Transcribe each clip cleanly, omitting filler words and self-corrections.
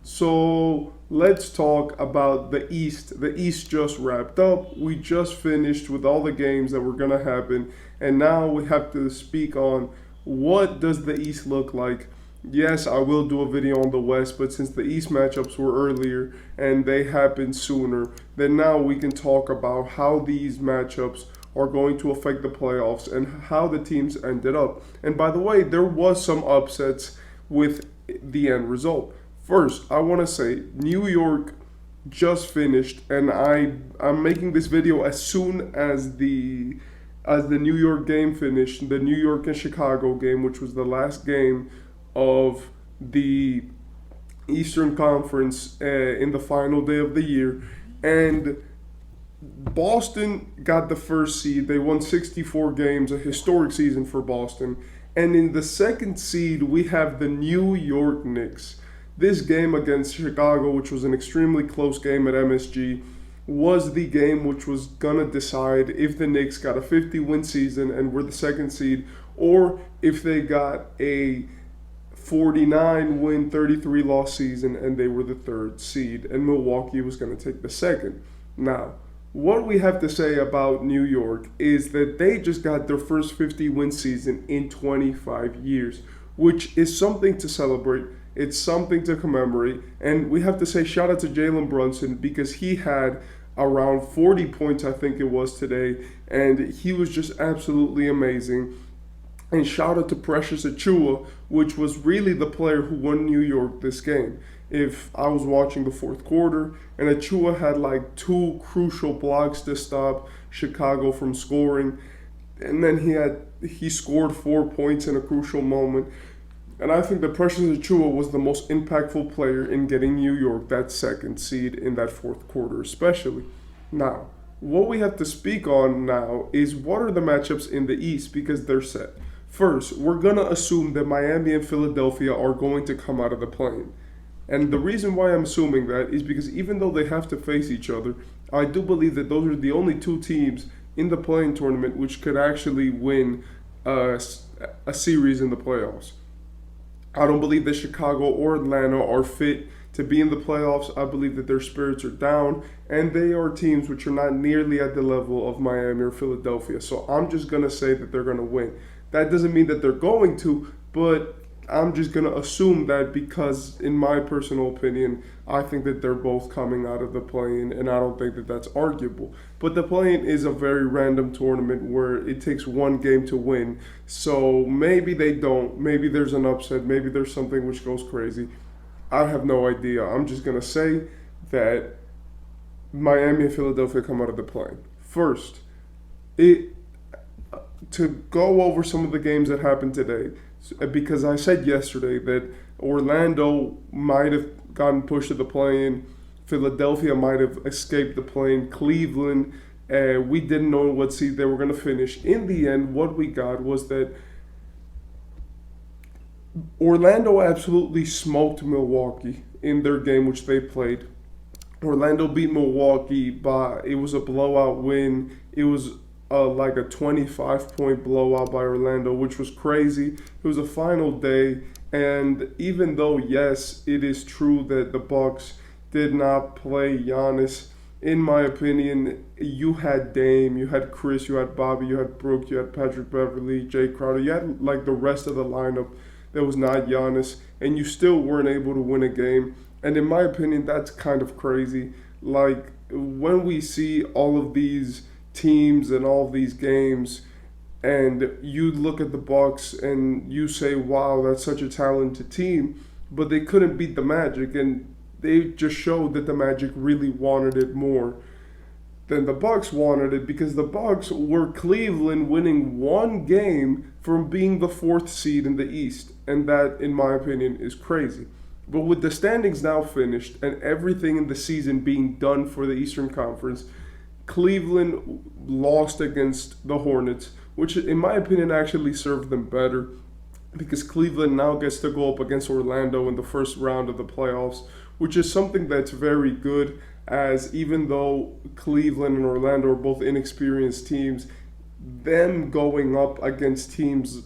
So let's talk about the East. The East just wrapped up. We just finished with all the games that were gonna happen, and now we have to speak on what does the East look like. Yes, I will do a video on the West, but since the East matchups were earlier and they happened sooner, then now we can talk about how these matchups are going to affect the playoffs and how the teams ended up. And by the way, there was some upsets with the end result. First, I want to say New York just finished, and I'm making this video as soon as the New York game finished, the New York and Chicago game, which was the last game of the Eastern Conference in the final day of the year, and Boston got the first seed. They won 64 games, a historic season for Boston. And in the second seed, we have the New York Knicks. This game against Chicago, which was an extremely close game at MSG, was the game which was going to decide if the Knicks got a 50-win season and were the second seed, or if they got a 49-win, 33-loss season and they were the third seed, and Milwaukee was going to take the second. Now, what we have to say about New York is that they just got their first 50-win season in 25 years, which is something to celebrate. It's something to commemorate. And we have to say shout out to Jalen Brunson because he had around 40 points, I think it was today, and he was just absolutely amazing. And shout out to Precious Achua, which was really the player who won New York this game. If I was watching the fourth quarter, and Achua had like two crucial blocks to stop Chicago from scoring, and then he scored 4 points in a crucial moment. And I think that Precious Achua was the most impactful player in getting New York that second seed in that fourth quarter, especially. Now, what we have to speak on now is what are the matchups in the East because they're set. First, we're going to assume that Miami and Philadelphia are going to come out of the play-in. And the reason why I'm assuming that is because even though they have to face each other, I do believe that those are the only two teams in the play-in tournament which could actually win a series in the playoffs. I don't believe that Chicago or Atlanta are fit to be in the playoffs. I believe that their spirits are down, and they are teams which are not nearly at the level of Miami or Philadelphia. So I'm just going to say that they're going to win. That doesn't mean that they're going to, but I'm just going to assume that because, in my personal opinion, I think that they're both coming out of the play-in, and I don't think that that's arguable. But the play-in is a very random tournament where it takes one game to win. So maybe they don't. Maybe there's an upset. Maybe there's something which goes crazy. I have no idea. I'm just going to say that Miami and Philadelphia come out of the play-in. First, to go over some of the games that happened today, because I said yesterday that Orlando might have gotten pushed to the play-in, Philadelphia might have escaped the play-in, Cleveland, we didn't know what seed they were going to finish. In the end, what we got was that Orlando absolutely smoked Milwaukee in their game which they played. Orlando beat Milwaukee it was a blowout win. It was like a 25-point blowout by Orlando, which was crazy. It was a final day, and even though, yes, it is true that the Bucks did not play Giannis, in my opinion, you had Dame, you had Chris, you had Bobby, you had Brooke, you had Patrick Beverly, Jay Crowder, you had like the rest of the lineup that was not Giannis, and you still weren't able to win a game. And in my opinion, that's kind of crazy. Like, when we see all of these teams and all these games and you look at the Bucks and you say, wow, that's such a talented team, but they couldn't beat the Magic, and they just showed that the Magic really wanted it more than the Bucks wanted it, because the Bucks were Cleveland winning one game from being the fourth seed in the East, and that, in my opinion, is crazy. But with the standings now finished and everything in the season being done for the Eastern Conference, Cleveland lost against the Hornets, which in my opinion actually served them better because Cleveland now gets to go up against Orlando in the first round of the playoffs, which is something that's very good, as even though Cleveland and Orlando are both inexperienced teams, them going up against teams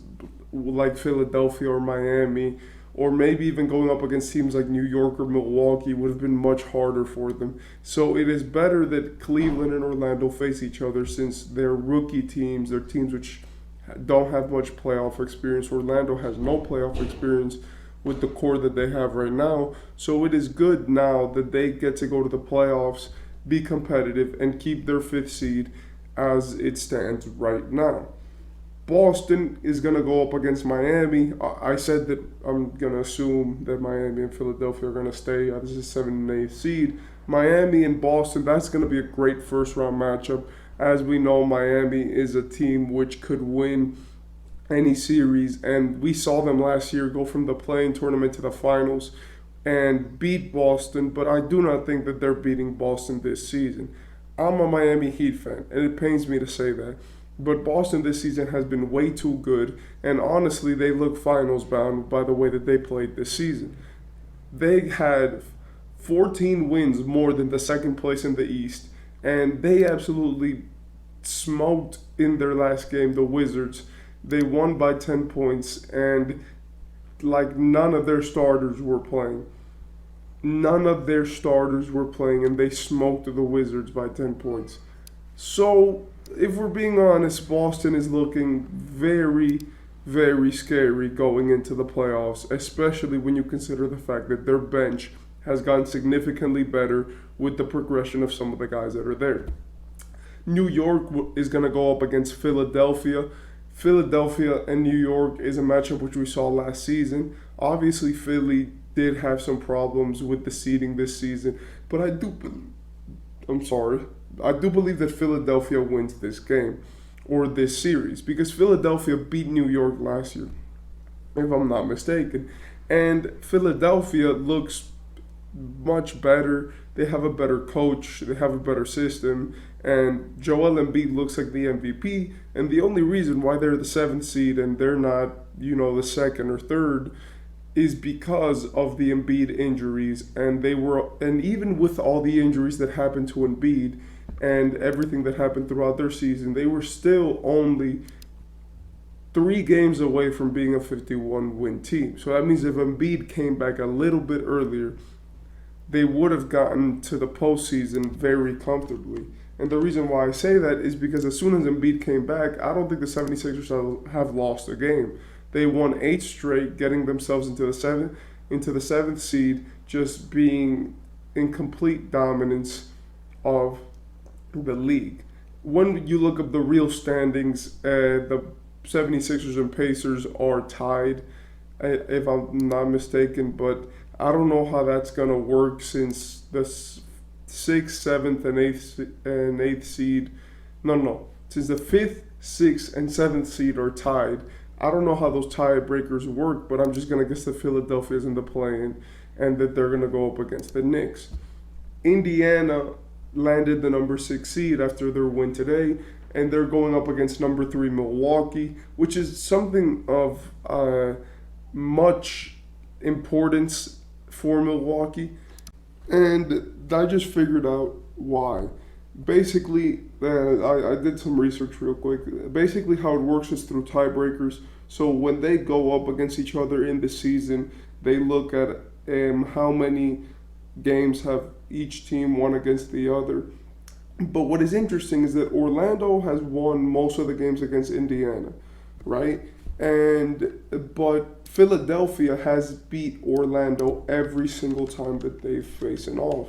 like Philadelphia or Miami or maybe even going up against teams like New York or Milwaukee would have been much harder for them. So it is better that Cleveland and Orlando face each other since they're rookie teams. They're teams which don't have much playoff experience. Orlando has no playoff experience with the core that they have right now. So it is good now that they get to go to the playoffs, be competitive, and keep their fifth seed as it stands right now. Boston is going to go up against Miami. I said that I'm going to assume that Miami and Philadelphia are going to stay. This is 7th and 8th seed. Miami and Boston, that's going to be a great first round matchup. As we know, Miami is a team which could win any series, and we saw them last year go from the play-in tournament to the finals and beat Boston, but I do not think that they're beating Boston this season. I'm a Miami Heat fan, and it pains me to say that. But Boston this season has been way too good, and honestly, they look finals bound by the way that they played this season. They had 14 wins more than the second place in the East, and they absolutely smoked in their last game the Wizards. They won by 10 points, and like none of their starters were playing. None of their starters were playing, and they smoked the Wizards by 10 points. So, if we're being honest, Boston is looking very, very scary going into the playoffs, especially when you consider the fact that their bench has gotten significantly better with the progression of some of the guys that are there. New York is going to go up against Philadelphia. Philadelphia and New York is a matchup which we saw last season. Obviously, Philly did have some problems with the seeding this season, but I do believe that Philadelphia wins this game or this series because Philadelphia beat New York last year, if I'm not mistaken. And Philadelphia looks much better. They have a better coach. They have a better system. And Joel Embiid looks like the MVP. And the only reason why they're the 7th seed and they're not, the second or third is because of the Embiid injuries. And even with all the injuries that happened to Embiid and everything that happened throughout their season, they were still only 3 games away from being a 51-win team. So that means if Embiid came back a little bit earlier, they would have gotten to the postseason very comfortably. And the reason why I say that is because as soon as Embiid came back, I don't think the 76ers have lost a game. They won 8 straight, getting themselves into the 7th seed, just being in complete dominance of the league. When you look up the real standings, the 76ers and Pacers are tied, if I'm not mistaken, but I don't know how that's going to work since the 6th, 7th, and 8th seed. Since the 5th, 6th, and 7th seed are tied, I don't know how those tiebreakers work, but I'm just going to guess that Philadelphia is in the play-in and that they're going to go up against the Knicks. Indiana landed the number 6 seed after their win today, and they're going up against number 3 Milwaukee, which is something of much importance for Milwaukee. And I just figured out why. Basically, I did some research real quick. Basically, how it works is through tiebreakers. So when they go up against each other in the season, they look at how many games have each team won against the other. But what is interesting is that Orlando has won most of the games against Indiana, right? But Philadelphia has beat Orlando every single time that they've facing off.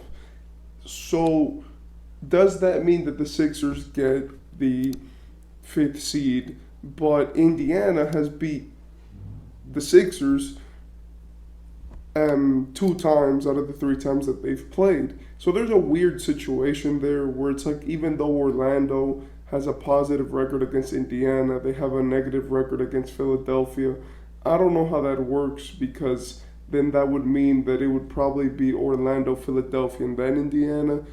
So does that mean that the Sixers get the 5th seed, but Indiana has beat the Sixers 2 times out of the 3 times that they've played? So there's a weird situation there where it's like even though Orlando has a positive record against Indiana, they have a negative record against Philadelphia. I don't know how that works because then that would mean that it would probably be Orlando, Philadelphia, and then Indiana.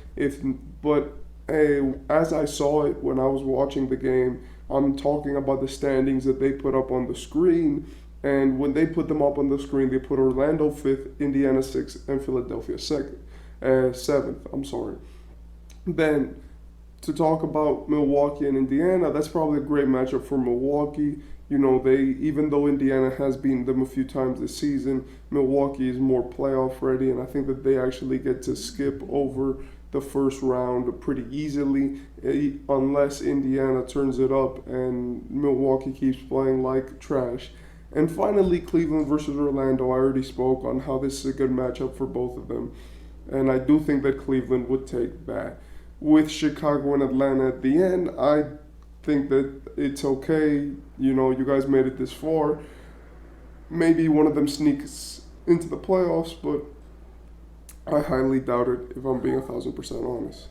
As I saw it when I was watching the game, I'm talking about the standings that they put up on the screen. And when they put them up on the screen, they put Orlando 5th, Indiana 6th, and Philadelphia 7th. Then to talk about Milwaukee and Indiana, that's probably a great matchup for Milwaukee. You know, they even though Indiana has beaten them a few times this season, Milwaukee is more playoff ready, and I think that they actually get to skip over the first round pretty easily, unless Indiana turns it up and Milwaukee keeps playing like trash. And finally, Cleveland versus Orlando. I already spoke on how this is a good matchup for both of them, and I do think that Cleveland would take that. With Chicago and Atlanta at the end, I think that it's okay. You know, you guys made it this far. Maybe one of them sneaks into the playoffs, but I highly doubt it if I'm being 1,000% honest.